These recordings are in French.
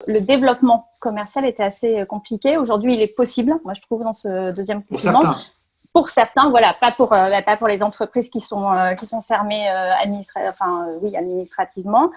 Le développement commercial était assez compliqué. Aujourd'hui, il est possible, moi je trouve, dans ce deuxième confinement. Pour certains, voilà, pas pour les entreprises qui sont fermées administrativement.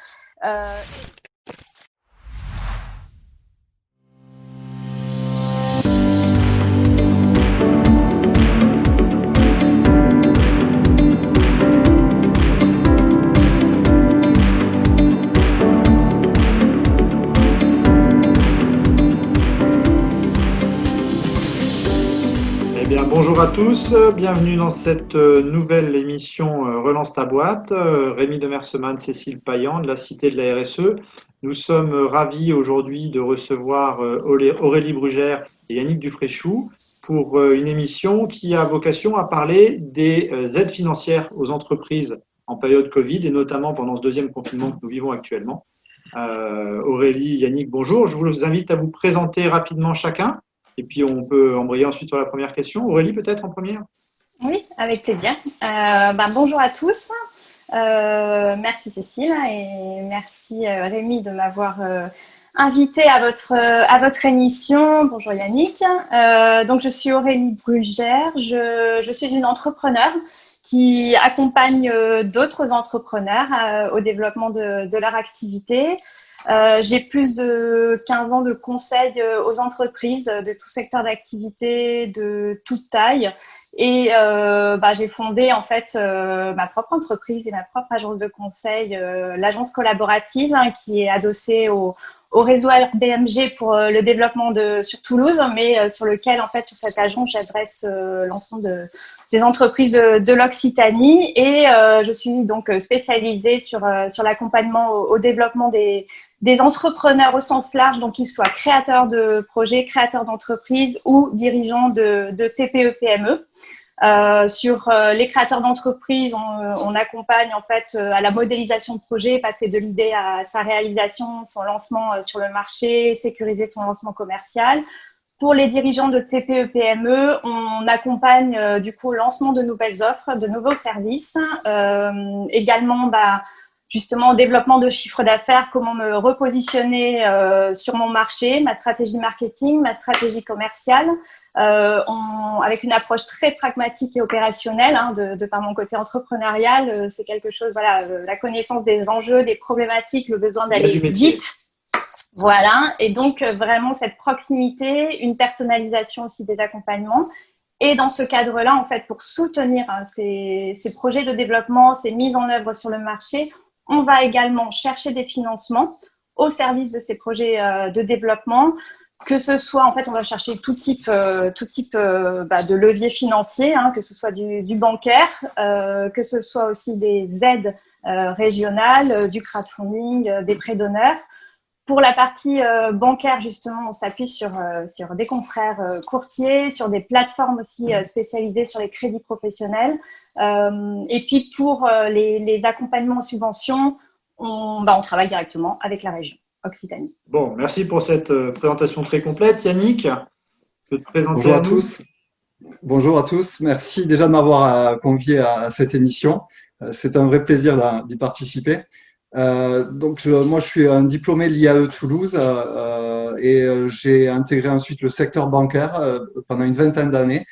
Bonjour à tous, bienvenue dans cette nouvelle émission Relance ta boîte. Rémi de Merseman, Cécile Payan de la Cité de la RSE. Nous sommes ravis aujourd'hui de recevoir Aurélie Brugère et Yannick Dufréchou pour une émission qui a vocation à parler des aides financières aux entreprises en période Covid et notamment pendant ce deuxième confinement que nous vivons actuellement. Aurélie, Yannick, bonjour. Je vous invite à vous présenter rapidement chacun. Et puis, on peut embrayer ensuite sur la première question. Aurélie, peut-être en première? Oui, avec plaisir. Bonjour à tous. Merci Cécile et merci Rémi de m'avoir invité à votre émission. Bonjour Yannick. Donc, je suis Aurélie Brugère. Je suis une entrepreneure qui accompagne d'autres entrepreneurs au développement de leur activité. J'ai plus de 15 ans de conseil aux entreprises de tout secteur d'activité, de toute taille. Et j'ai fondé en fait ma propre entreprise et ma propre agence de conseil, l'agence collaborative, qui est adossée au réseau BMG pour le développement sur Toulouse, mais sur lequel, en fait, sur cette agence, j'adresse l'ensemble des entreprises de l'Occitanie. Et je suis donc spécialisée sur l'accompagnement au développement des entrepreneurs au sens large, donc qu'ils soient créateurs de projets, créateurs d'entreprises ou dirigeants de TPE-PME. Sur les créateurs d'entreprises, on accompagne en fait à la modélisation de projet, passer de l'idée à sa réalisation, son lancement sur le marché, sécuriser son lancement commercial. Pour les dirigeants de TPE-PME, on accompagne du coup le lancement de nouvelles offres, de nouveaux services, également justement, développement de chiffre d'affaires, comment me repositionner sur mon marché, ma stratégie marketing, ma stratégie commerciale, avec une approche très pragmatique et opérationnelle, de par mon côté entrepreneurial. C'est quelque chose, la connaissance des enjeux, des problématiques, le besoin d'aller vite. Voilà, et donc vraiment cette proximité, une personnalisation aussi des accompagnements. Et dans ce cadre-là, en fait, pour soutenir ces projets de développement, ces mises en œuvre sur le marché, on va également chercher des financements au service de ces projets de développement, que ce soit, en fait, on va chercher tout type de levier financier, que ce soit du bancaire, que ce soit aussi des aides régionales, du crowdfunding, des prêts d'honneur. Pour la partie bancaire, justement, on s'appuie sur des confrères courtiers, sur des plateformes aussi spécialisées sur les crédits professionnels. Et puis, pour les accompagnements en subventions, on travaille directement avec la région Occitanie. Bon, merci pour cette présentation très complète. Yannick, tu peux te présenter? Bonjour à tous. Bonjour à tous. Merci déjà de m'avoir convié à cette émission. C'est un vrai plaisir d'y participer. Moi, je suis un diplômé de l'IAE Toulouse et j'ai intégré ensuite le secteur bancaire pendant une vingtaine d'années,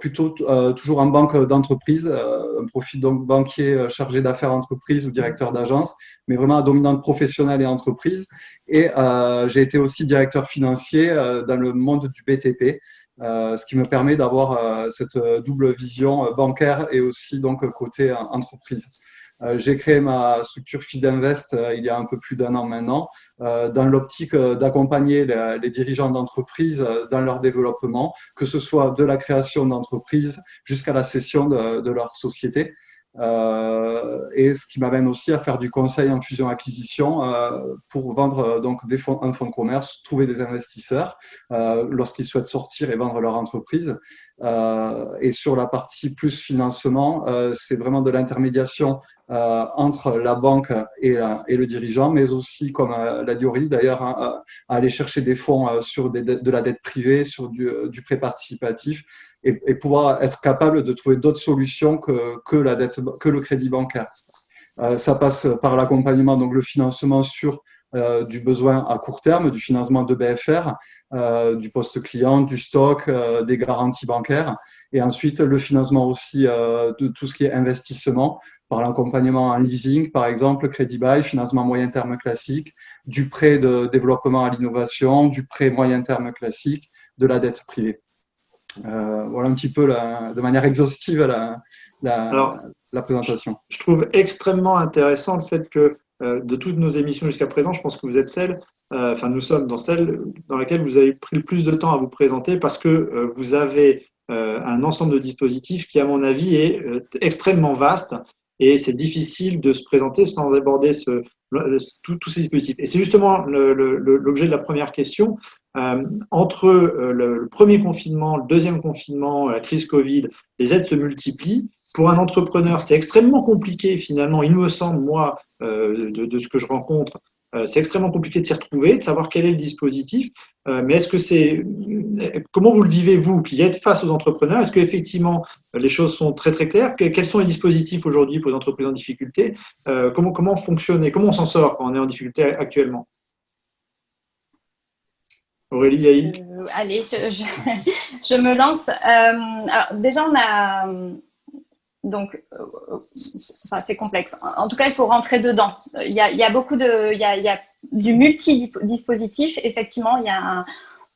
toujours en banque d'entreprise, un profil donc banquier chargé d'affaires entreprise ou directeur d'agence, mais vraiment à dominante professionnelle et entreprise. Et j'ai été aussi directeur financier dans le monde du BTP. Ce qui me permet d'avoir cette double vision bancaire et aussi donc côté entreprise. J'ai créé ma structure Fidinvest il y a un peu plus d'un an maintenant, dans l'optique d'accompagner les dirigeants d'entreprise dans leur développement, que ce soit de la création d'entreprise jusqu'à la cession de leur société. Et ce qui m'amène aussi à faire du conseil en fusion-acquisition pour vendre donc un fonds de commerce, trouver des investisseurs lorsqu'ils souhaitent sortir et vendre leur entreprise. Et sur la partie plus financement, c'est vraiment de l'intermédiation entre la banque et le dirigeant, mais aussi, comme l'a dit Aurélie d'ailleurs, à aller chercher des fonds sur de la dette privée, sur du prêt participatif, et pouvoir être capable de trouver d'autres solutions que le crédit bancaire. Ça passe par l'accompagnement, donc le financement sur du besoin à court terme, du financement de BFR, du poste client, du stock, des garanties bancaires, et ensuite le financement aussi de tout ce qui est investissement, par l'accompagnement en leasing, par exemple, crédit bail, financement moyen terme classique, du prêt de développement à l'innovation, du prêt moyen terme classique, de la dette privée. Voilà un petit peu de manière exhaustive Alors, la présentation. je trouve extrêmement intéressant le fait que de toutes nos émissions jusqu'à présent, je pense que vous êtes celle, enfin nous sommes dans celle dans laquelle vous avez pris le plus de temps à vous présenter parce que vous avez un ensemble de dispositifs qui, à mon avis, est extrêmement vaste et c'est difficile de se présenter sans aborder tous ces dispositifs. Et c'est justement l'objet de la première question. Entre le premier confinement, le deuxième confinement, la crise Covid, les aides se multiplient. Pour un entrepreneur, c'est extrêmement compliqué finalement, il me semble, moi, de ce que je rencontre, c'est extrêmement compliqué de s'y retrouver, de savoir quel est le dispositif. Mais comment vous le vivez, vous, qui êtes face aux entrepreneurs? Est-ce qu'effectivement, les choses sont très très claires? Quels sont les dispositifs aujourd'hui pour les entreprises en difficulté? Comment fonctionner? Comment on s'en sort quand on est en difficulté actuellement? Aurélie, Yaïk? Allez, je me lance. Alors, déjà, on a… Donc, enfin, c'est complexe. En tout cas, il faut rentrer dedans. Il y a beaucoup de… Il y a du multidispositif. Effectivement,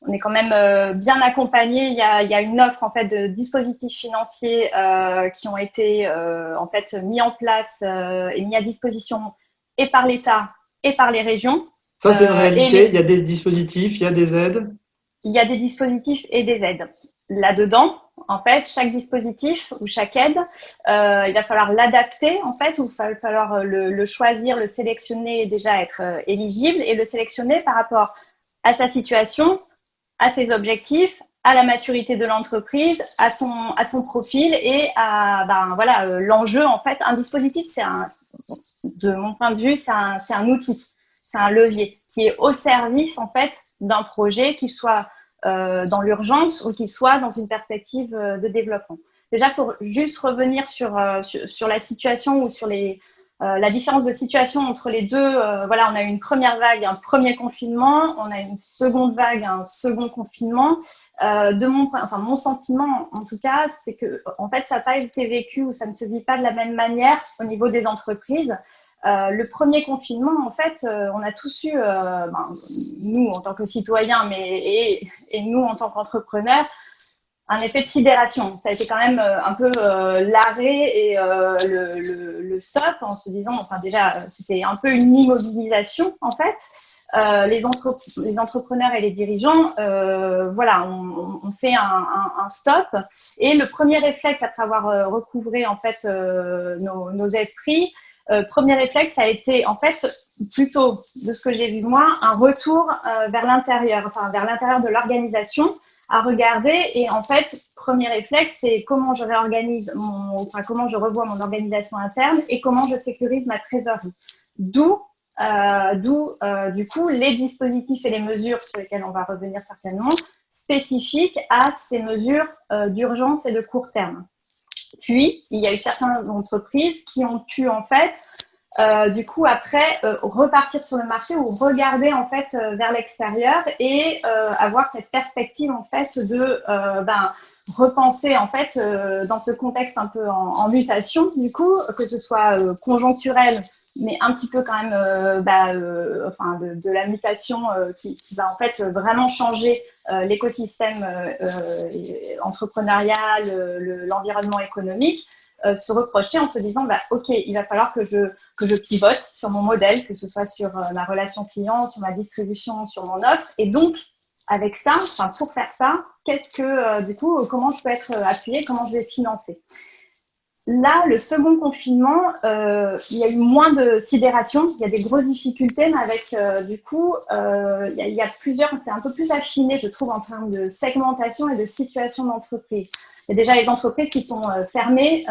on est quand même bien accompagné. Il y a une offre en fait de dispositifs financiers qui ont été en fait mis en place et mis à disposition et par l'État et par les régions. Ça, c'est une réalité. Il y a des dispositifs, il y a des aides. Il y a des dispositifs et des aides. Là-dedans, en fait, chaque dispositif ou chaque aide, il va falloir l'adapter, en fait, ou il va falloir le choisir, le sélectionner et déjà être éligible et le sélectionner par rapport à sa situation, à ses objectifs, à la maturité de l'entreprise, à son profil et à l'enjeu. En fait, un dispositif, de mon point de vue, c'est un outil, c'est un levier qui est au service en fait d'un projet, qu'il soit dans l'urgence ou qu'il soit dans une perspective de développement. Déjà, pour juste revenir sur la situation ou sur la différence de situation entre les deux, on a eu une première vague, un premier confinement, on a une seconde vague, un second confinement. Mon sentiment, en tout cas, c'est que en fait, ça n'a pas été vécu ou ça ne se vit pas de la même manière au niveau des entreprises. Le premier confinement, en fait, on a tous eu, nous en tant que citoyens, et nous en tant qu'entrepreneurs, un effet de sidération. Ça a été quand même un peu l'arrêt et le stop en se disant, enfin déjà, c'était un peu une immobilisation en fait. Les entrepreneurs et les dirigeants, on fait un stop. Et le premier réflexe après avoir recouvré en fait nos esprits, premier réflexe a été en fait plutôt de ce que j'ai vu moi un retour vers l'intérieur de l'organisation à regarder et en fait premier réflexe c'est comment je réorganise comment je revois mon organisation interne et comment je sécurise ma trésorerie. D'où du coup les dispositifs et les mesures sur lesquelles on va revenir certainement spécifiques à ces mesures d'urgence et de court terme. Puis, il y a eu certaines entreprises qui ont pu, en fait, du coup, après, repartir sur le marché ou regarder, en fait, vers l'extérieur et avoir cette perspective, en fait, de repenser, en fait, dans ce contexte un peu en mutation, du coup, que ce soit conjoncturel, mais un petit peu quand même de la mutation qui va, en fait, vraiment changer l'écosystème entrepreneurial, l'environnement économique, se reprocher en se disant ok, il va falloir que je pivote sur mon modèle, que ce soit sur ma relation client, sur ma distribution, sur mon offre. Et donc, avec ça, pour faire ça, comment je peux être appuyée, comment je vais financer. Là, le second confinement, il y a eu moins de sidération, il y a des grosses difficultés, mais avec il y a plusieurs, c'est un peu plus affiné, je trouve, en termes de segmentation et de situation d'entreprise. Il y a déjà les entreprises qui sont fermées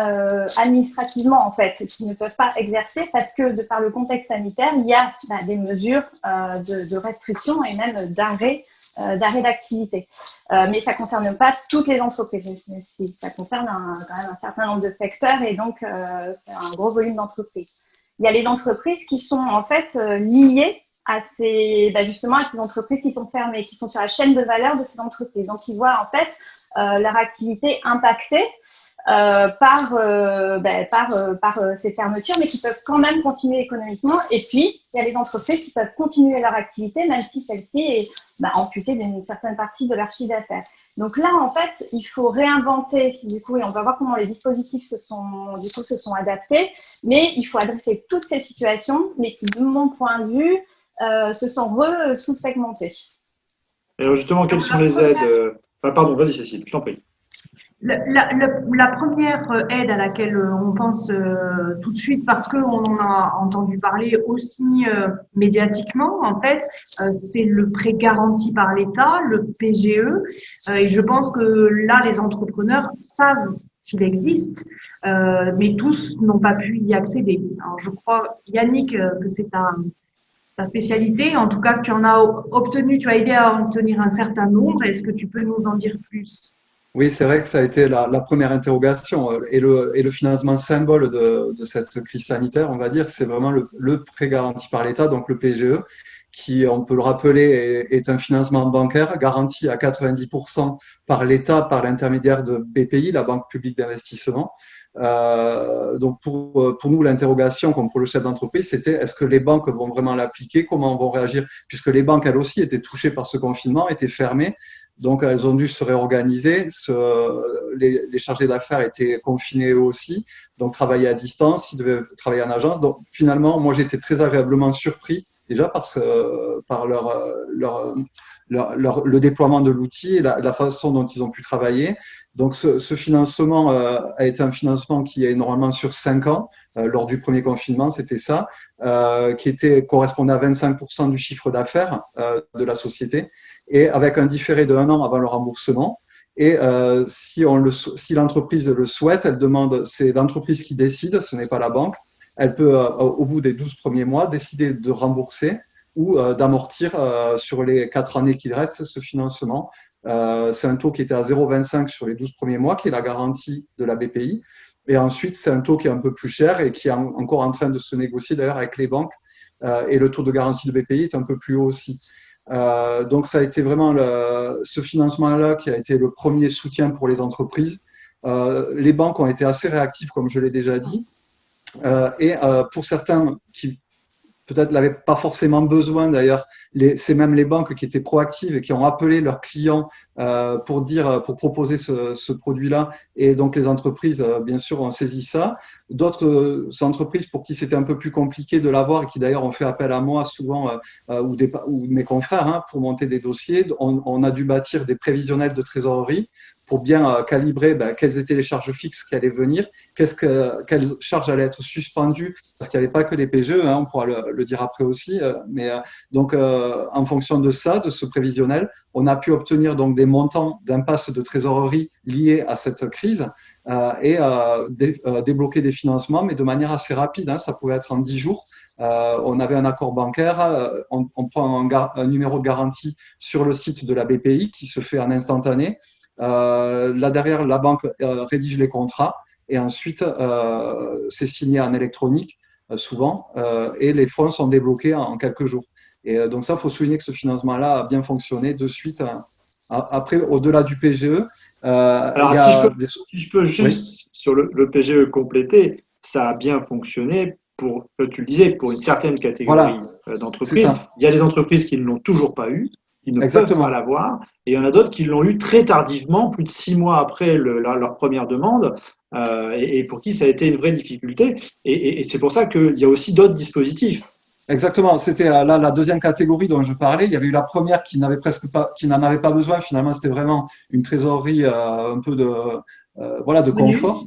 administrativement, en fait, qui ne peuvent pas exercer parce que, de par le contexte sanitaire, il y a des mesures de restriction et même d'arrêt d'activité. Mais ça ne concerne pas toutes les entreprises. Ça concerne quand même un certain nombre de secteurs et donc c'est un gros volume d'entreprises. Il y a les entreprises qui sont en fait liées justement à ces entreprises qui sont fermées, qui sont sur la chaîne de valeur de ces entreprises. Donc, ils voient en fait leur activité impactée par ces fermetures, mais qui peuvent quand même continuer économiquement. Et puis, il y a les entreprises qui peuvent continuer leur activité, même si celle-ci est amputée d'une certaine partie de leur chiffre d'affaires. Donc là, en fait, il faut réinventer, du coup, et on va voir comment les dispositifs se sont adaptés, mais il faut adresser toutes ces situations, mais qui, de mon point de vue, se sont sous-segmentées. Alors justement, quelles sont les aides pardon, vas-y Cécile, je t'en prie. La première aide à laquelle on pense tout de suite, parce qu'on en a entendu parler aussi médiatiquement, en fait, c'est le prêt garanti par l'État, le PGE. Et je pense que là, les entrepreneurs savent qu'il existe, mais tous n'ont pas pu y accéder. Alors, je crois, Yannick, que c'est ta spécialité. En tout cas, que tu en as obtenu, tu as aidé à obtenir un certain nombre. Est-ce que tu peux nous en dire plus ? Oui, c'est vrai que ça a été la première interrogation et le financement symbole de cette crise sanitaire, on va dire, c'est vraiment le prêt garanti par l'État, donc le PGE, qui, on peut le rappeler, est un financement bancaire garanti à 90% par l'État par l'intermédiaire de BPI, la Banque publique d'investissement. Donc pour nous, l'interrogation, comme pour le chef d'entreprise, c'était est-ce que les banques vont vraiment l'appliquer, comment vont réagir, puisque les banques, elles aussi, étaient touchées par ce confinement, étaient fermées. Donc, elles ont dû se réorganiser. Les chargés d'affaires étaient confinés eux aussi, donc travailler à distance, ils devaient travailler en agence. Donc, finalement, moi, j'ai été très agréablement surpris déjà par le déploiement de l'outil et la façon dont ils ont pu travailler. Donc, ce financement a été un financement qui est normalement sur 5 ans. Lors du premier confinement, c'était ça, qui correspondait à 25% du chiffre d'affaires de la société, et avec un différé de 1 an avant le remboursement. Et si l'entreprise le souhaite, c'est l'entreprise qui décide, ce n'est pas la banque. Elle peut, au bout des 12 premiers mois, décider de rembourser ou d'amortir sur les 4 années qu'il reste ce financement. C'est un taux qui était à 0,25 sur les 12 premiers mois, qui est la garantie de la BPI. Et ensuite, c'est un taux qui est un peu plus cher et qui est encore en train de se négocier d'ailleurs avec les banques. Et le taux de garantie de BPI est un peu plus haut aussi. Donc, ça a été vraiment ce financement-là qui a été le premier soutien pour les entreprises. Les banques ont été assez réactives, comme je l'ai déjà dit. Et pour certains qui peut-être n'avaient pas forcément besoin, d'ailleurs, c'est même les banques qui étaient proactives et qui ont appelé leurs clients pour proposer ce produit-là. Et donc, les entreprises, bien sûr, ont saisi ça. D'autres entreprises pour qui c'était un peu plus compliqué de l'avoir et qui, d'ailleurs, ont fait appel à moi souvent ou mes confrères pour monter des dossiers, on a dû bâtir des prévisionnels de trésorerie pour bien calibrer quelles étaient les charges fixes qui allaient venir, quelles charges allaient être suspendues, parce qu'il n'y avait pas que les PGE, on pourra le dire après aussi. Donc, en fonction de ça, de ce prévisionnel, on a pu obtenir donc des montants d'impasse de trésorerie liés à cette crise et débloquer des financements, mais de manière assez rapide. Ça pouvait être en 10 jours. On avait un accord bancaire, on prend un numéro de garantie sur le site de la BPI qui se fait en instantané. Là derrière, la banque rédige les contrats et ensuite c'est signé en électronique souvent et les fonds sont débloqués en quelques jours. Et donc ça, il faut souligner que ce financement-là a bien fonctionné de suite. Après, au-delà du PGE, alors si je peux juste sur le PGE compléter, ça a bien fonctionné pour, tu le disais, pour une certaine catégorie d'entreprises. Il y a des entreprises qui ne l'ont toujours pas eu, qui ne peuvent pas l'avoir, et il y en a d'autres qui l'ont eu très tardivement, plus de 6 mois après leur première demande, et pour qui ça a été une vraie difficulté. Et c'est pour ça qu'il y a aussi d'autres dispositifs. Exactement, c'était là la deuxième catégorie dont je parlais. Il y avait eu la première qui n'en avait pas besoin. Finalement, c'était vraiment une trésorerie un peu de confort.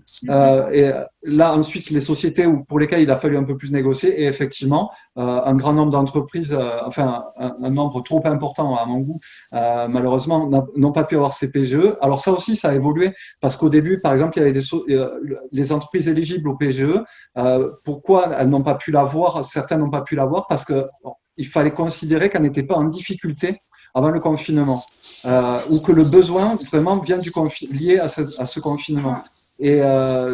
Et là, ensuite, les sociétés pour lesquelles il a fallu un peu plus négocier. Et effectivement, un grand nombre d'entreprises, un nombre trop important à mon goût, malheureusement, n'ont pas pu avoir ces PGE. Alors ça aussi, ça a évolué parce qu'au début, par exemple, il y avait les entreprises éligibles au PGE. Pourquoi elles n'ont pas pu l'avoir? Certaines n'ont pas pu l'avoir parce qu'il fallait considérer qu'elles n'étaient pas en difficulté avant le confinement, ou que le besoin vraiment vient lié à ce confinement. Et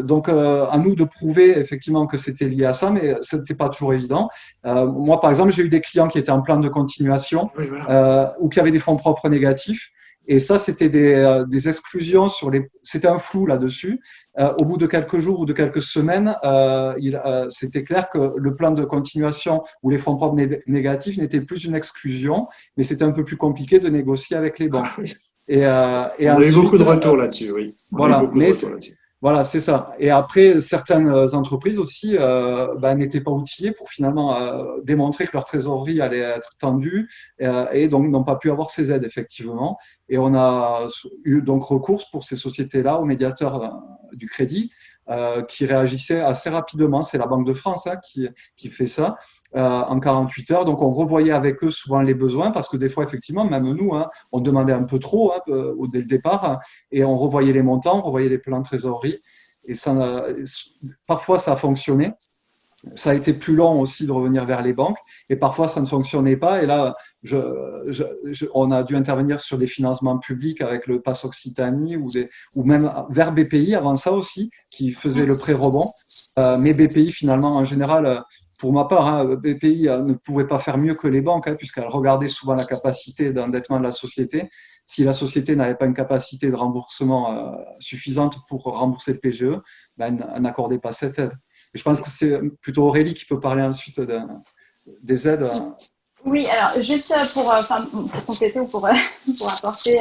donc, à nous de prouver effectivement que c'était lié à ça, mais ce n'était pas toujours évident. Moi, par exemple, j'ai eu des clients qui étaient en plan de continuation Oui, voilà. ou qui avaient des fonds propres négatifs. Et ça, c'était des exclusions sur les. C'était un flou là-dessus. Au bout de quelques jours ou de quelques semaines, c'était clair que le plan de continuation ou les fonds propres négatifs n'était plus une exclusion, mais c'était un peu plus compliqué de négocier avec les banques. Ah, oui. Et On a eu ensuite, beaucoup de retours là-dessus, oui. On a eu voilà. beaucoup de Mais retours là-dessus. voilà, c'est ça. Et après, certaines entreprises aussi n'étaient pas outillées pour finalement démontrer que leur trésorerie allait être tendue et donc n'ont pas pu avoir ces aides, effectivement. Et on a eu donc recours pour ces sociétés-là au médiateur du crédit qui réagissait assez rapidement. C'est la Banque de France qui fait ça. En 48 heures. Donc, on revoyait avec eux souvent les besoins parce que des fois, effectivement, même nous, on demandait un peu trop dès le départ et on revoyait les montants, on revoyait les plans de trésorerie et parfois, ça a fonctionné. Ça a été plus long aussi de revenir vers les banques et parfois, ça ne fonctionnait pas. Et là, on a dû intervenir sur des financements publics avec le Pass Occitanie ou même vers BPI avant ça aussi, qui faisait le pré-rebond. Mais BPI, finalement, en général, pour ma part, BPI ne pouvait pas faire mieux que les banques, puisqu'elle regardait souvent la capacité d'endettement de la société. Si la société n'avait pas une capacité de remboursement suffisante pour rembourser le PGE, elle n'accordait pas cette aide. Et je pense que c'est plutôt Aurélie qui peut parler ensuite des aides. Oui, alors juste pour compléter ou pour apporter,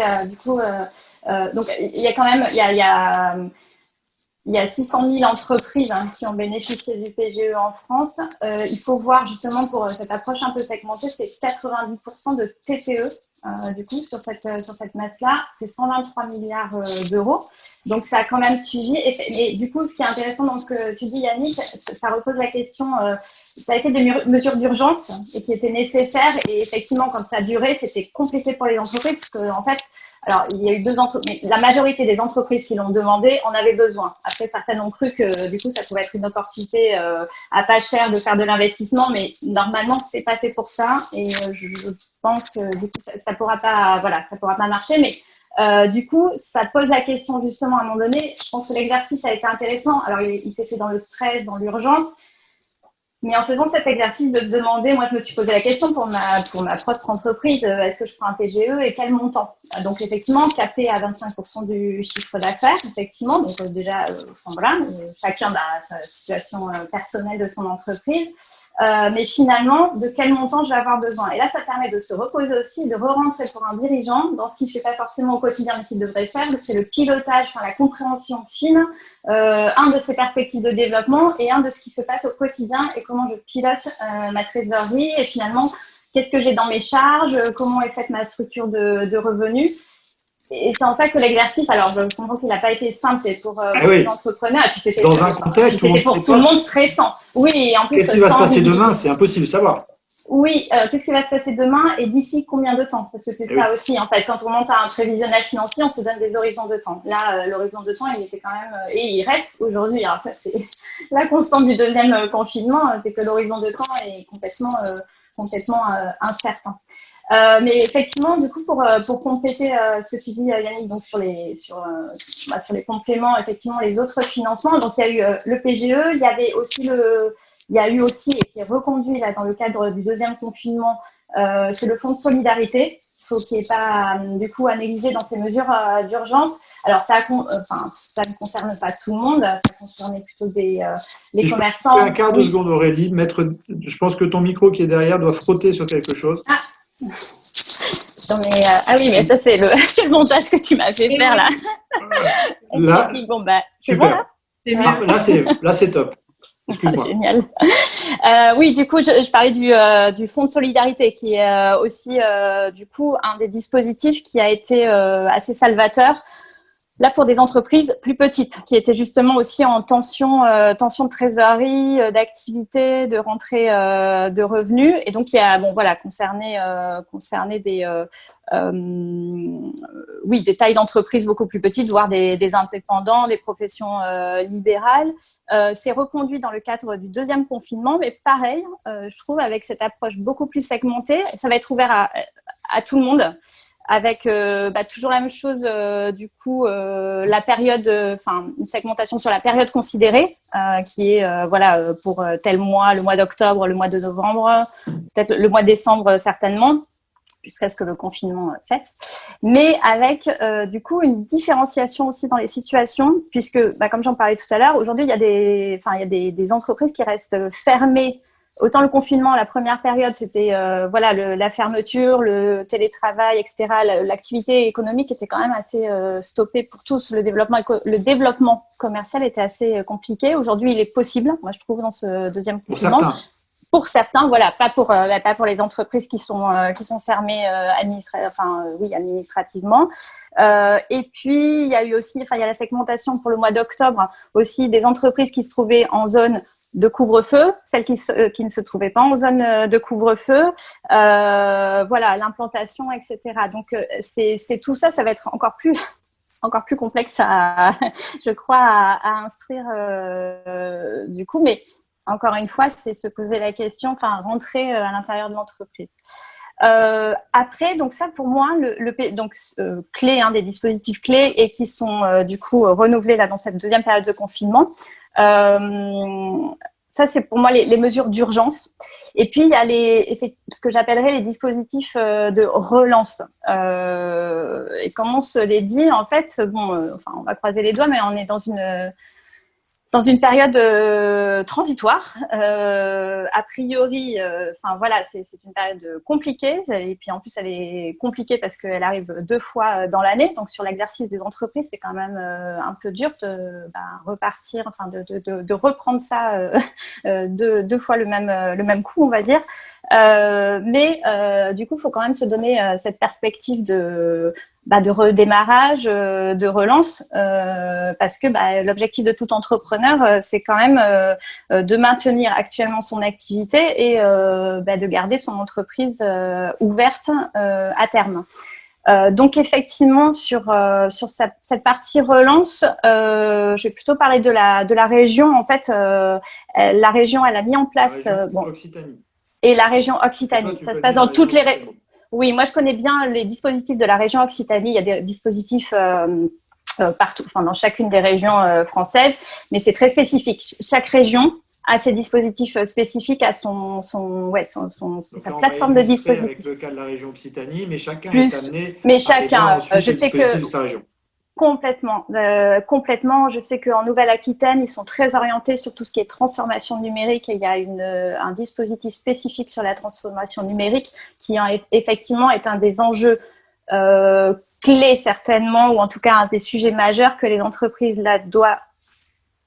donc il y a quand même, il y a 600 000 entreprises qui ont bénéficié du PGE en France. Il faut voir justement pour cette approche un peu segmentée, c'est 90% de TPE. Du coup, sur cette masse-là, c'est 123 milliards d'euros. Donc, ça a quand même suivi. Et du coup, ce qui est intéressant dans ce que tu dis, Yannick, ça repose la question, ça a été des mesures d'urgence et qui étaient nécessaires. Et effectivement, quand ça a duré, c'était compliqué pour les entreprises parce qu'en fait, alors, il y a eu deux entreprises, mais la majorité des entreprises qui l'ont demandé en avaient besoin. Après, certaines ont cru que, du coup, ça pouvait être une opportunité à pas cher de faire de l'investissement, mais normalement, c'est pas fait pour ça. Et je pense que, du coup, ça pourra pas marcher. Mais du coup, ça pose la question, justement, à un moment donné. Je pense que l'exercice a été intéressant. Alors, il s'est fait dans le stress, dans l'urgence. Mais en faisant cet exercice de demander, moi je me suis posé la question pour ma propre entreprise, est-ce que je prends un PGE et quel montant? Donc effectivement, capé à 25% du chiffre d'affaires, effectivement, donc déjà, voilà, chacun a sa situation personnelle de son entreprise, mais finalement, de quel montant je vais avoir besoin? Et là, ça permet de se reposer aussi, de re-rentrer pour un dirigeant dans ce qu'il ne fait pas forcément au quotidien, mais qu'il devrait faire, c'est le pilotage, la compréhension fine, un de ses perspectives de développement et un de ce qui se passe au quotidien et comment je pilote ma trésorerie et finalement qu'est-ce que j'ai dans mes charges, comment est faite ma structure de revenus. Et c'est en ça que l'exercice, alors je comprends qu'il n'a pas été simple pour l'entrepreneur, et puis c'était dans un contexte où pour tout le monde stressant. Oui, et en plus, qu'est-ce qui va se passer demain? C'est impossible de savoir. Oui, qu'est-ce qui va se passer demain et d'ici combien de temps? Parce que c'est ça aussi, en fait. Quand on monte à un prévisionnel financier, on se donne des horizons de temps. Là, l'horizon de temps, il était quand même… et il reste aujourd'hui. Alors ça, c'est la constante du deuxième confinement, c'est que l'horizon de temps est complètement incertain. Mais effectivement, du coup, pour compléter ce que tu dis, Yannick, donc sur les compléments, effectivement, les autres financements. Donc, il y a eu le PGE, il y avait aussi il y a eu aussi, et qui est reconduit là dans le cadre du deuxième confinement, c'est le fonds de solidarité. Il faut qu'il n'y ait pas, du coup, à négliger dans ces mesures d'urgence. Alors, ça ne concerne pas tout le monde, ça concerne plutôt les commerçants. Un quart de seconde, Aurélie. Je pense que ton micro qui est derrière doit frotter sur quelque chose. Ah, non, mais, oui, mais ça, c'est le montage que tu m'as fait faire là. Là, bon, c'est super. Bon, là, là, c'est top. Excuse-moi. Génial. Oui, du coup, je parlais du fonds de solidarité qui est aussi, du coup, un des dispositifs qui a été assez salvateur. Là, pour des entreprises plus petites, qui étaient justement aussi en tension de trésorerie, d'activité, de rentrée de revenus, et donc qui a, concerné des tailles d'entreprises beaucoup plus petites, voire des indépendants, des professions libérales. C'est reconduit dans le cadre du deuxième confinement, mais pareil, je trouve, avec cette approche beaucoup plus segmentée, ça va être ouvert à tout le monde. avec toujours la même chose, du coup, la période, une segmentation sur la période considérée, qui est pour tel mois, le mois d'octobre, le mois de novembre, peut-être le mois de décembre certainement, jusqu'à ce que le confinement cesse, mais avec du coup une différenciation aussi dans les situations, puisque comme j'en parlais tout à l'heure, aujourd'hui il y a des entreprises qui restent fermées. Autant le confinement, la première période, c'était la fermeture, le télétravail, etc. L'activité économique était quand même assez stoppée pour tous. Le développement commercial était assez compliqué. Aujourd'hui, il est possible, moi je trouve, dans ce deuxième confinement. Pour certains, voilà, pas pour les entreprises qui sont fermées administrativement. Et puis il y a eu aussi, il y a la segmentation pour le mois d'octobre aussi des entreprises qui se trouvaient en zone de couvre-feu, celles qui ne se trouvaient pas en zone de couvre-feu, l'implantation, etc. Donc c'est tout ça, ça va être encore plus complexe je crois, à instruire du coup, mais encore une fois, c'est se poser la question, rentrer à l'intérieur de l'entreprise. Après, donc ça pour moi, clé, des dispositifs clés et qui sont du coup renouvelés là dans cette deuxième période de confinement. Ça, c'est pour moi les mesures d'urgence. Et puis, il y a ce que j'appellerais les dispositifs de relance. Et comme on se l'est dit, en fait, on va croiser les doigts, mais on est dans une période transitoire. A priori, c'est une période compliquée. Et puis, en plus, elle est compliquée parce qu'elle arrive 2 fois dans l'année. Donc, sur l'exercice des entreprises, c'est quand même un peu dur de repartir, de reprendre ça 2 fois le même coup, on va dire. Mais du coup, il faut quand même se donner cette perspective de redémarrage, de relance, parce que l'objectif de tout entrepreneur, c'est quand même de maintenir actuellement son activité et de garder son entreprise ouverte à terme. Donc effectivement sur cette partie relance, je vais plutôt parler de la région. En fait, la région, elle a mis en place Occitanie. Et la région Occitanie. Ça se passe dans toutes les régions. Oui, moi je connais bien les dispositifs de la région Occitanie. Il y a des dispositifs partout, dans chacune des régions françaises, mais c'est très spécifique. Chaque région a ses dispositifs spécifiques, à sa plateforme de dispositifs. Avec le cas de la région Occitanie, mais chacun est amené je sais que de sa région. Complètement. Je sais qu'en Nouvelle-Aquitaine, ils sont très orientés sur tout ce qui est transformation numérique et il y a un dispositif spécifique sur la transformation numérique qui effectivement est un des enjeux clés certainement, ou en tout cas un des sujets majeurs que les entreprises là doivent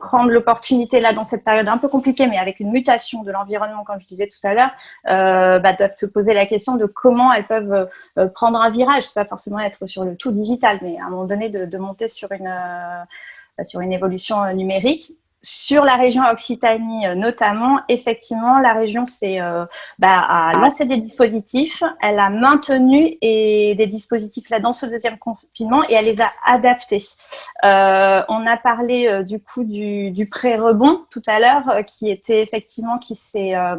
prendre l'opportunité là dans cette période un peu compliquée, mais avec une mutation de l'environnement, comme je disais tout à l'heure, doivent se poser la question de comment elles peuvent prendre un virage. C'est pas forcément être sur le tout digital, mais à un moment donné de monter sur une évolution numérique. Sur la région Occitanie notamment, effectivement, la région a lancé des dispositifs, elle a maintenu des dispositifs là dans ce deuxième confinement et elle les a adaptés. On a parlé du coup du pré-rebond tout à l'heure, qui était effectivement qui est à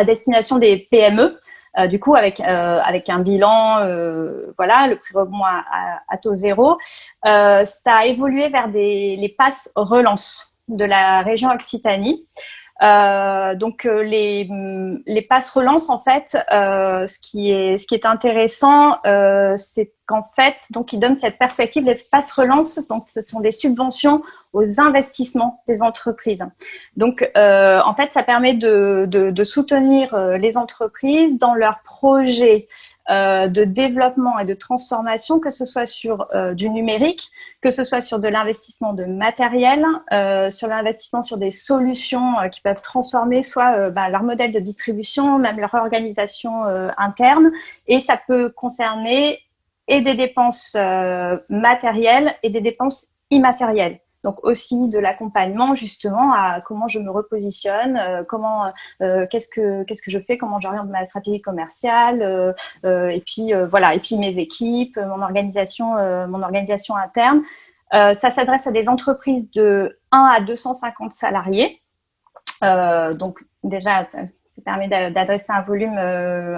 destination des PME. Du coup, avec un bilan, le prix rebond à taux zéro, ça a évolué vers les passes relance de la région Occitanie. Donc les passes relance, en fait, ce qui est intéressant, c'est qu'en fait, donc ils donnent cette perspective. Les passes relance, donc ce sont des subventions aux investissements des entreprises. Donc en fait, ça permet de soutenir les entreprises dans leurs projets de développement et de transformation, que ce soit sur du numérique, que ce soit sur de l'investissement de matériel, sur l'investissement sur des solutions qui peuvent transformer soit leur modèle de distribution, même leur organisation interne. Et ça peut concerner et des dépenses matérielles et des dépenses immatérielles. Donc aussi de l'accompagnement justement à comment je me repositionne, qu'est-ce que je fais, comment j'oriente ma stratégie commerciale, et puis mes équipes, mon organisation interne. Ça s'adresse à des entreprises de 1 à 250 salariés. Donc déjà, ça permet d'adresser un volume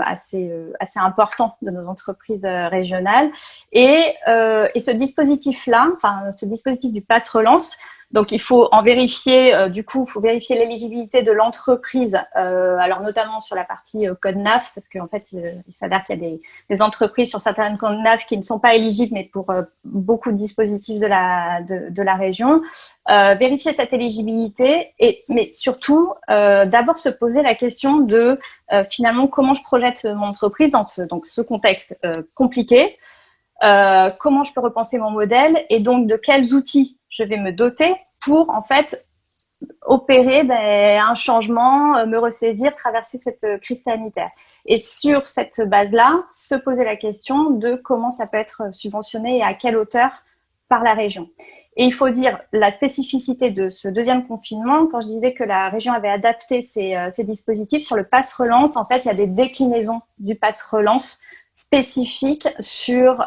assez important de nos entreprises régionales. Et ce dispositif-là, enfin ce dispositif du Pass Relance, donc il faut en vérifier, du coup, il faut vérifier l'éligibilité de l'entreprise, alors notamment sur la partie code NAF, parce qu'en fait, il s'avère qu'il y a des entreprises sur certaines codes NAF qui ne sont pas éligibles, mais pour beaucoup de dispositifs de la région. Vérifier cette éligibilité, mais surtout, d'abord se poser la question de finalement comment je projette mon entreprise dans ce contexte compliqué, comment je peux repenser mon modèle et donc de quels outils je vais me doter pour en fait opérer un changement, me ressaisir, traverser cette crise sanitaire. Et sur cette base-là, se poser la question de comment ça peut être subventionné et à quelle hauteur par la région. Et il faut dire la spécificité de ce deuxième confinement, quand je disais que la région avait adapté ses dispositifs sur le Pass Relance, en fait, il y a des déclinaisons du Pass Relance spécifiques sur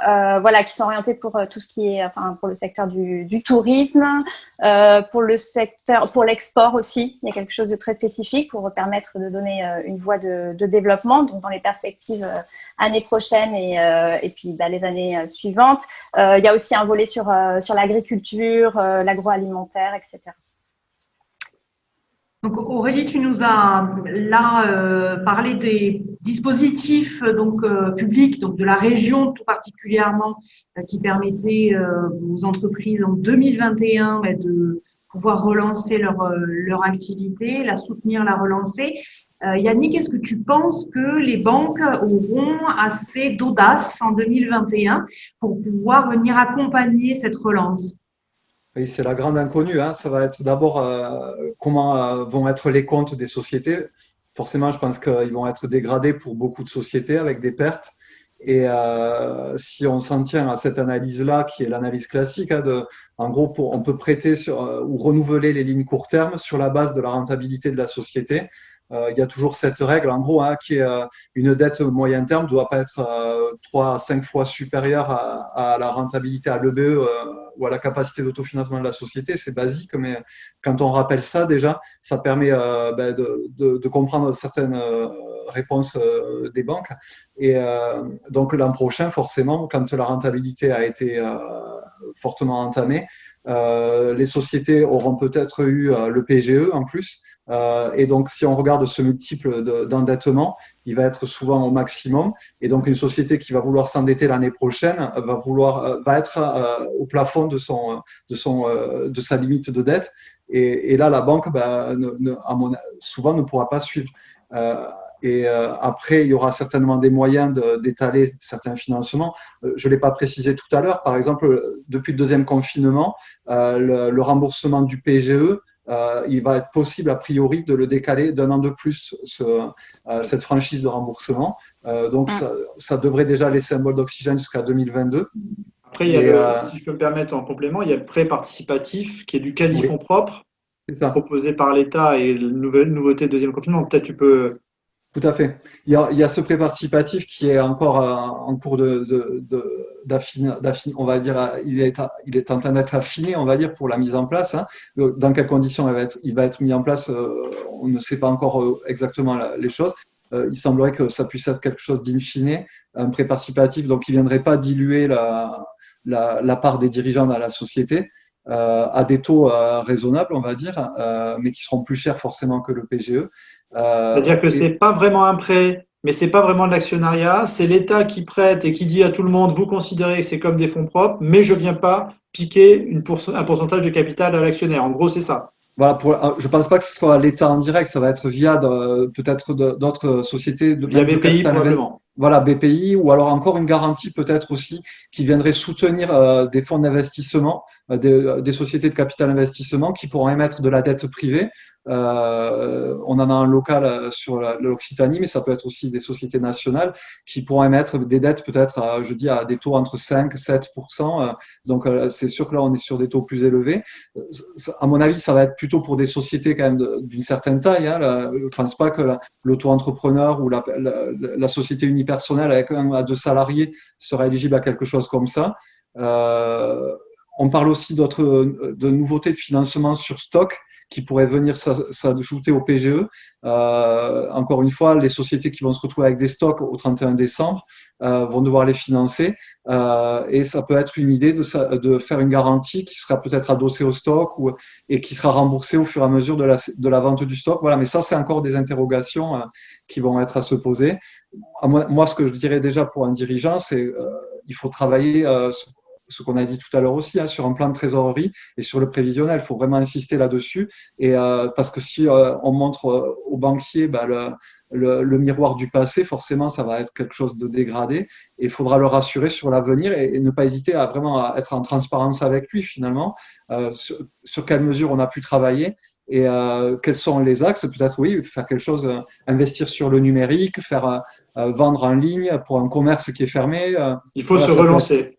qui sont orientées pour tout ce qui est pour le secteur du tourisme, pour l'export aussi. Il y a quelque chose de très spécifique pour permettre de donner une voie de développement, donc dans les perspectives année prochaine et puis les années suivantes. Il y a aussi un volet sur l'agriculture, l'agroalimentaire, etc. Donc Aurélie, tu nous as là parlé des dispositifs publics, donc de la région tout particulièrement, qui permettaient aux entreprises en 2021 de pouvoir relancer leur activité, la soutenir, la relancer. Yannick, est-ce que tu penses que les banques auront assez d'audace en 2021 pour pouvoir venir accompagner cette relance? Oui, c'est la grande inconnue, hein. Ça va être d'abord comment vont être les comptes des sociétés. Forcément, je pense qu'ils vont être dégradés pour beaucoup de sociétés avec des pertes. Et si on s'en tient à cette analyse-là, qui est l'analyse classique, hein, en gros, on peut prêter ou renouveler les lignes court terme sur la base de la rentabilité de la société. Il y a toujours cette règle, en gros, hein, qui est une dette moyen terme ne doit pas être 3 à 5 fois supérieure à la rentabilité, à l'EBE ou à la capacité d'autofinancement de la société. C'est basique, mais quand on rappelle ça, déjà, ça permet de comprendre certaines réponses des banques. Et donc l'an prochain, forcément, quand la rentabilité a été fortement entamée, les sociétés auront peut-être eu le PGE en plus. Et donc, si on regarde ce multiple d'endettement, il va être souvent au maximum. Et donc, une société qui va vouloir s'endetter l'année prochaine va être au plafond de sa limite de dette. Et là, la banque, souvent, ne pourra pas suivre. Après, il y aura certainement des moyens d'étaler certains financements. Je ne l'ai pas précisé tout à l'heure. Par exemple, depuis le deuxième confinement, le remboursement du PGE, il va être possible, a priori, de le décaler d'un an de plus, cette franchise de remboursement. Donc, ça devrait déjà laisser un bol d'oxygène jusqu'à 2022. Après, si je peux me permettre en complément, il y a le prêt participatif qui est du quasi-fonds propre proposé par l'État et la nouveauté de deuxième confinement. Peut-être tu peux… Tout à fait. Il y a ce prêt participatif qui est encore en cours d'affiner, on va dire, il est en train d'être affiné, on va dire, pour la mise en place. Hein. Dans quelles conditions il va être mis en place, on ne sait pas encore exactement les choses. Il semblerait que ça puisse être quelque chose d'in fine, un prêt participatif, donc qui ne viendrait pas diluer la part des dirigeants dans la société. À des taux raisonnables, on va dire, mais qui seront plus chers forcément que le PGE. C'est-à-dire que c'est pas vraiment un prêt, mais c'est pas vraiment de l'actionnariat. C'est l'État qui prête et qui dit à tout le monde, vous considérez que c'est comme des fonds propres, mais je viens pas piquer un pourcentage de capital à l'actionnaire. En gros, c'est ça. Voilà, je pense pas que ce soit l'État en direct, ça va être via peut-être d'autres sociétés via BPI probablement. Voilà, BPI, ou alors encore une garantie peut-être aussi qui viendrait soutenir des fonds d'investissement, des sociétés de capital investissement qui pourront émettre de la dette privée. On en a un local sur l'Occitanie, mais ça peut être aussi des sociétés nationales qui pourront émettre des dettes peut-être, à des taux entre 5 et 7%. Donc, c'est sûr que là, on est sur des taux plus élevés. À mon avis, ça va être plutôt pour des sociétés quand même d'une certaine taille. Hein. Je ne pense pas que l'auto-entrepreneur ou la société unipersonnelle avec 1 à 2 salariés sera éligible à quelque chose comme ça. On parle aussi de nouveautés de financement sur stock qui pourraient venir s'ajouter au PGE. Encore une fois, les sociétés qui vont se retrouver avec des stocks au 31 décembre vont devoir les financer. Et ça peut être une idée de faire une garantie qui sera peut-être adossée au stock et qui sera remboursée au fur et à mesure de la vente du stock. Voilà, mais ça, c'est encore des interrogations qui vont être à se poser. Moi, ce que je dirais déjà pour un dirigeant, c'est il faut travailler ce qu'on a dit tout à l'heure aussi, hein, sur un plan de trésorerie et sur le prévisionnel. Il faut vraiment insister là-dessus. Et parce que si on montre aux banquiers le miroir du passé, forcément, ça va être quelque chose de dégradé. Et il faudra le rassurer sur l'avenir et ne pas hésiter à vraiment être en transparence avec lui, finalement, sur quelle mesure on a pu travailler. Et quels sont les axes? Peut-être, oui, faire quelque chose, investir sur le numérique, faire vendre en ligne pour un commerce qui est fermé. Il faut se relancer.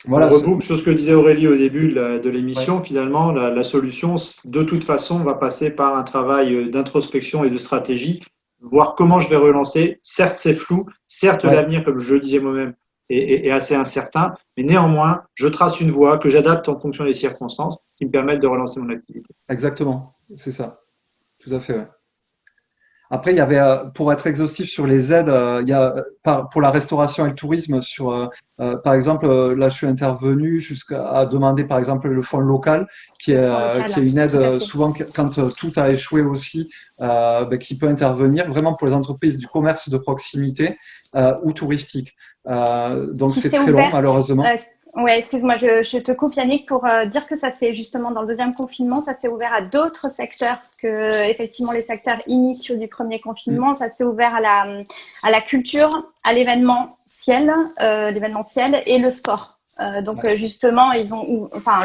Voilà, on reboucle sur ce que disait Aurélie au début de l'émission. Ouais. Finalement, la solution, de toute façon, va passer par un travail d'introspection et de stratégie, voir comment je vais relancer. Certes, c'est flou. Certes, Ouais. l'avenir, comme je le disais moi-même, est assez incertain. Mais néanmoins, je trace une voie que j'adapte en fonction des circonstances qui me permettent de relancer mon activité. Exactement, c'est ça. Tout à fait, ouais. Après, il y avait, pour être exhaustif sur les aides, il y a, pour la restauration et le tourisme, par exemple, là, je suis intervenu jusqu'à demander, par exemple, le fonds local, qui est, qui est une aide, souvent, quand tout a échoué aussi, qui peut intervenir vraiment pour les entreprises du commerce de proximité ou touristique. Donc, c'est très long, malheureusement. Ouais, excuse-moi, je te coupe Yannick pour dire que ça c'est justement dans le deuxième confinement, ça s'est ouvert à d'autres secteurs que effectivement les secteurs initiaux du premier confinement. Ça s'est ouvert à la culture, à l'événementiel et le sport. Donc justement, ils ont, enfin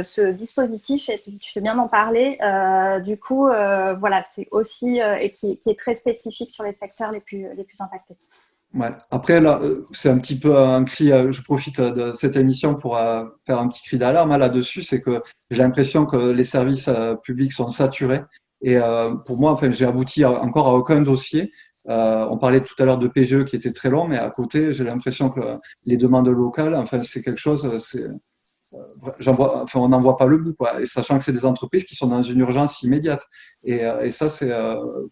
ce dispositif, et tu fais bien d'en parler. Du coup, voilà, c'est aussi et qui est très spécifique sur les secteurs les plus impactés. Ouais. Après, là, c'est un petit peu un cri, je profite de cette émission pour faire un petit cri d'alarme là-dessus, c'est que j'ai l'impression que les services publics sont saturés. Et pour moi, enfin, j'ai abouti encore à aucun dossier. On parlait tout à l'heure de PGE qui était très long, mais à côté, j'ai l'impression que les demandes locales, enfin, c'est quelque chose, enfin, on n'en voit pas le bout, quoi. Et sachant que c'est des entreprises qui sont dans une urgence immédiate. Et ça,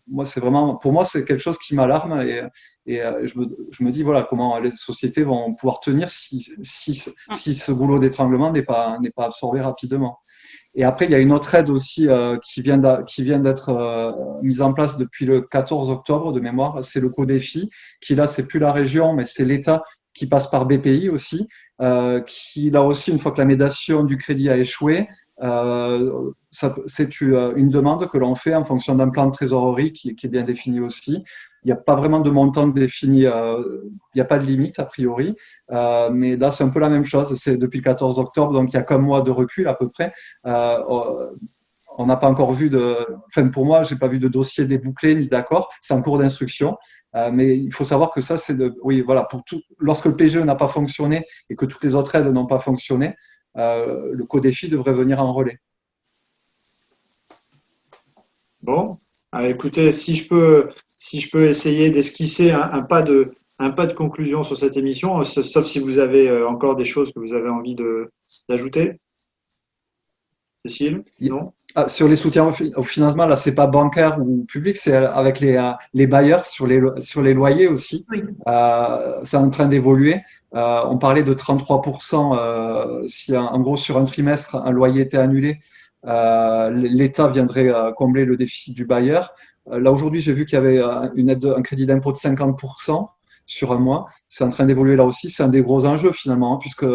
moi, c'est vraiment, pour moi, c'est quelque chose qui m'alarme. Et je me dis, voilà, comment les sociétés vont pouvoir tenir si ce goulot d'étranglement n'est pas absorbé rapidement. Et après, il y a une autre aide aussi qui vient d'être mise en place depuis le 14 octobre de mémoire. C'est le Codéfi, qui là, c'est plus la région, mais c'est l'État qui passe par BPI aussi, qui là aussi, une fois que la médiation du crédit a échoué, c'est une demande que l'on fait en fonction d'un plan de trésorerie qui est bien défini aussi. Il n'y a pas vraiment de montant défini, il n'y a pas de limite a priori, mais là c'est un peu la même chose, c'est depuis le 14 octobre, donc il y a qu'un mois de recul à peu près. On n'a pas encore vu enfin pour moi, j'ai pas vu de dossier débouclé ni d'accord, c'est en cours d'instruction, mais il faut savoir que ça oui voilà, pour tout, lorsque le PGE n'a pas fonctionné et que toutes les autres aides n'ont pas fonctionné, le Codéfi devrait venir en relais. Bon, écoutez, si je peux essayer d'esquisser un pas de conclusion sur cette émission, sauf si vous avez encore des choses que vous avez envie d'ajouter. Cécile, non? Sur les soutiens au financement, là, c'est pas bancaire ou public, c'est avec les bailleurs sur les loyers aussi. Oui. C'est en train d'évoluer. On parlait de 33%, si en gros sur un trimestre un loyer était annulé, l'État viendrait combler le déficit du bailleur. Là aujourd'hui, j'ai vu qu'il y avait un crédit d'impôt de 50% sur un mois. C'est en train d'évoluer là aussi. C'est un des gros enjeux finalement, hein, puisque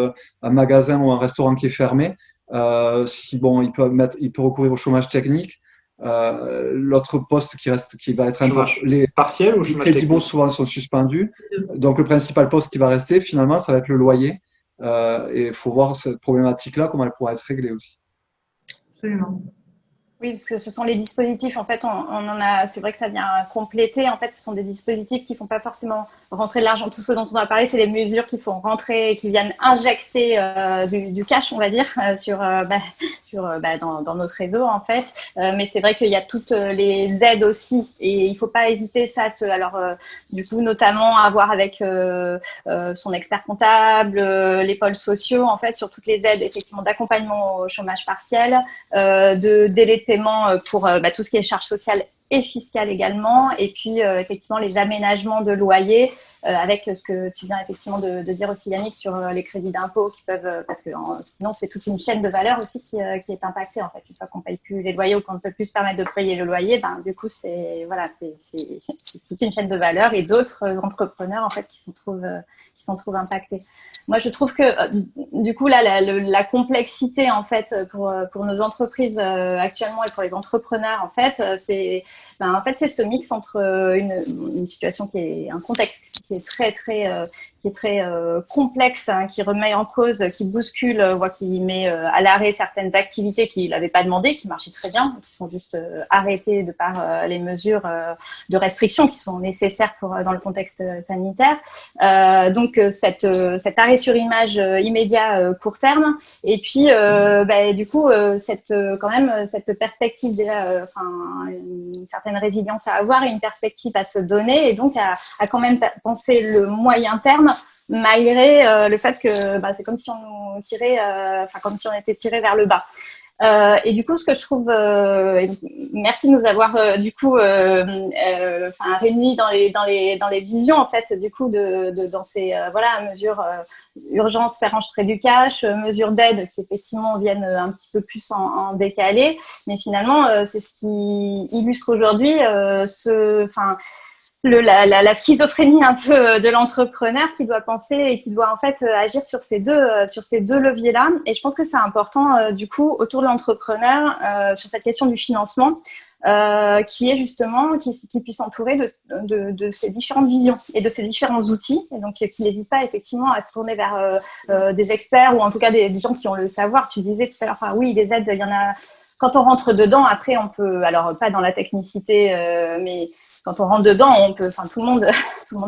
un magasin ou un restaurant qui est fermé, il peut recourir au chômage technique. L'autre poste qui va être important, les partiel ou chômage crédits technique? souvent sont suspendus. Donc le principal poste qui va rester finalement, ça va être le loyer. Et il faut voir cette problématique-là, comment elle pourra être réglée aussi. Absolument. Oui, parce que ce sont les dispositifs, en fait, on en a, c'est vrai que ça vient compléter, en fait, ce sont des dispositifs qui ne font pas forcément rentrer de l'argent. Tout ce dont on a parlé, c'est les mesures qui font rentrer, qui viennent injecter du cash, on va dire, dans notre réseau en fait. Mais c'est vrai qu'il y a toutes les aides aussi, et il faut pas hésiter ça. Du coup, notamment à voir avec son expert comptable, les pôles sociaux en fait, sur toutes les aides effectivement d'accompagnement au chômage partiel, de délai de paiement pour tout ce qui est charges sociales et fiscales également, et puis effectivement les aménagements de loyer, avec ce que tu viens effectivement de dire aussi Yannick sur les crédits d'impôt qui peuvent, parce que sinon c'est toute une chaîne de valeur aussi qui est impactée en fait. Une fois qu'on paye plus les loyers ou qu'on ne peut plus se permettre de payer le loyer, du coup c'est toute une chaîne de valeur, et d'autres entrepreneurs en fait qui s'en trouvent impactés. Moi, je trouve que du coup là, la complexité en fait pour nos entreprises actuellement et pour les entrepreneurs en fait, c'est ce mix entre une situation qui est un contexte qui est très complexe, hein, qui remet en cause, qui bouscule, qui met à l'arrêt certaines activités qu'il n'avait pas demandé, qui marchaient très bien, qui sont juste arrêtées de par les mesures de restriction qui sont nécessaires dans le contexte sanitaire. Donc cet arrêt sur image immédiat court terme, et puis du coup cette perspective déjà, une certaine résilience à avoir et une perspective à se donner, et donc à quand même penser le moyen terme, malgré le fait que c'est comme si on nous tirait, comme si on était tiré vers le bas. Et du coup, ce que je trouve, merci de nous avoir réunis dans les visions en fait, du coup dans ces mesures urgence, faire rentrer du cash, mesures d'aide qui effectivement viennent un petit peu plus en décalé, mais finalement c'est ce qui illustre aujourd'hui la schizophrénie un peu de l'entrepreneur qui doit penser et qui doit en fait agir sur ces deux leviers-là. Et je pense que c'est important du coup autour de l'entrepreneur sur cette question du financement, qui est justement qui puisse entourer de ces différentes visions et de ces différents outils, et donc qui n'hésite pas effectivement à se tourner vers des experts, ou en tout cas des gens qui ont le savoir. Tu disais tout à l'heure, oui, des aides, il y en a. Quand on rentre dedans, après, on peut, alors pas dans la technicité, mais quand on rentre dedans, on peut, tout le monde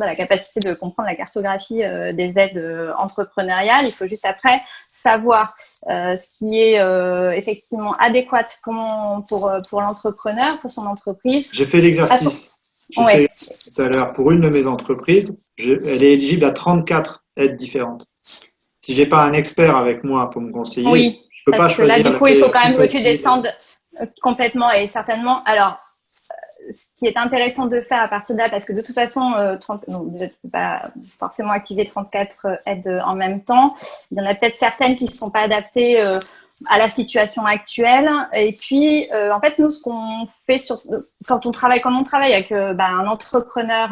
a la capacité de comprendre la cartographie des aides entrepreneuriales. Il faut juste après savoir ce qui est effectivement adéquat pour l'entrepreneur, pour son entreprise. J'ai fait l'exercice. Fait tout à l'heure pour une de mes entreprises. Elle est éligible à 34 aides différentes. Si j'ai pas un expert avec moi pour me conseiller, oui. Je peux pas choisir. Là, du coup, il faut quand même que tu descendes complètement, et certainement. Alors, ce qui est intéressant de faire à partir de là, parce que de toute façon, vous ne pouvez pas forcément activer 34 aides en même temps. Il y en a peut-être certaines qui ne sont pas adaptées à la situation actuelle. Et puis, en fait, nous, ce qu'on fait quand on travaille avec un entrepreneur,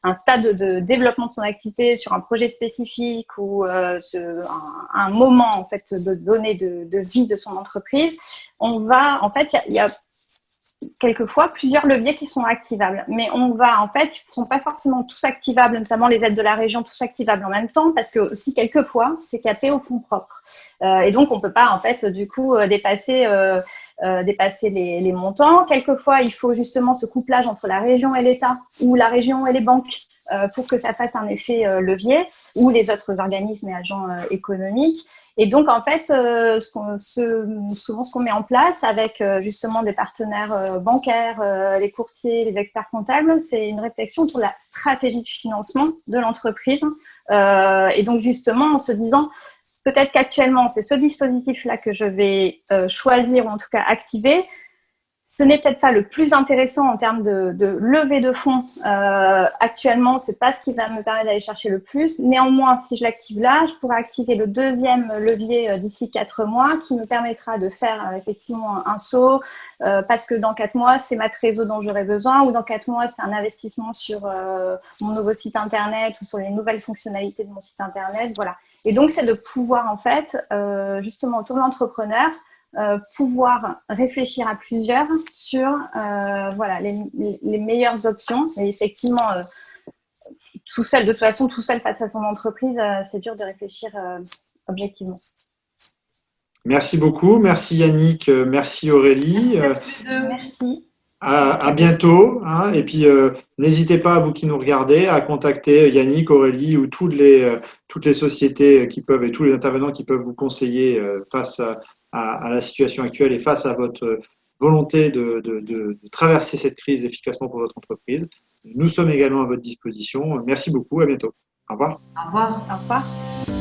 un stade de développement de son activité sur un projet spécifique, ou un moment en fait de données de vie de son entreprise, il y a quelquefois plusieurs leviers qui sont activables, mais ils ne sont pas forcément tous activables, notamment les aides de la région, tous activables en même temps, parce que aussi quelquefois c'est capé au fonds propres, et donc on peut pas en fait du coup dépasser les montants. Quelquefois il faut justement ce couplage entre la région et l'État, ou la région et les banques, pour que ça fasse un effet levier, ou les autres organismes et agents économiques. Et donc en fait souvent ce qu'on met en place avec justement des partenaires bancaires, les courtiers, les experts comptables, c'est une réflexion autour de la stratégie de financement de l'entreprise, et donc justement en se disant peut-être qu'actuellement c'est ce dispositif-là que je vais choisir, ou en tout cas activer. Ce n'est peut-être pas le plus intéressant en termes de levée de fonds. Actuellement, c'est pas ce qui va me permettre d'aller chercher le plus. Néanmoins, si je l'active là, je pourrais activer le deuxième levier d'ici 4 mois, qui me permettra de faire effectivement un saut, parce que dans 4 mois, c'est ma trésor dont j'aurai besoin, ou dans 4 mois, c'est un investissement sur mon nouveau site internet, ou sur les nouvelles fonctionnalités de mon site internet. Voilà. Et donc, c'est de pouvoir en fait, justement autour de l'entrepreneur, pouvoir réfléchir à plusieurs sur les meilleures options. Et effectivement, tout seul face à son entreprise, c'est dur de réfléchir objectivement. Merci beaucoup, merci Yannick, merci Aurélie. Merci. À bientôt, hein, et puis n'hésitez pas, vous qui nous regardez, à contacter Yannick, Aurélie, ou toutes les sociétés qui peuvent, et tous les intervenants qui peuvent vous conseiller face à la situation actuelle et face à votre volonté de traverser cette crise efficacement pour votre entreprise. Nous sommes également à votre disposition. Merci beaucoup, à bientôt. Au revoir. Au revoir. Au revoir.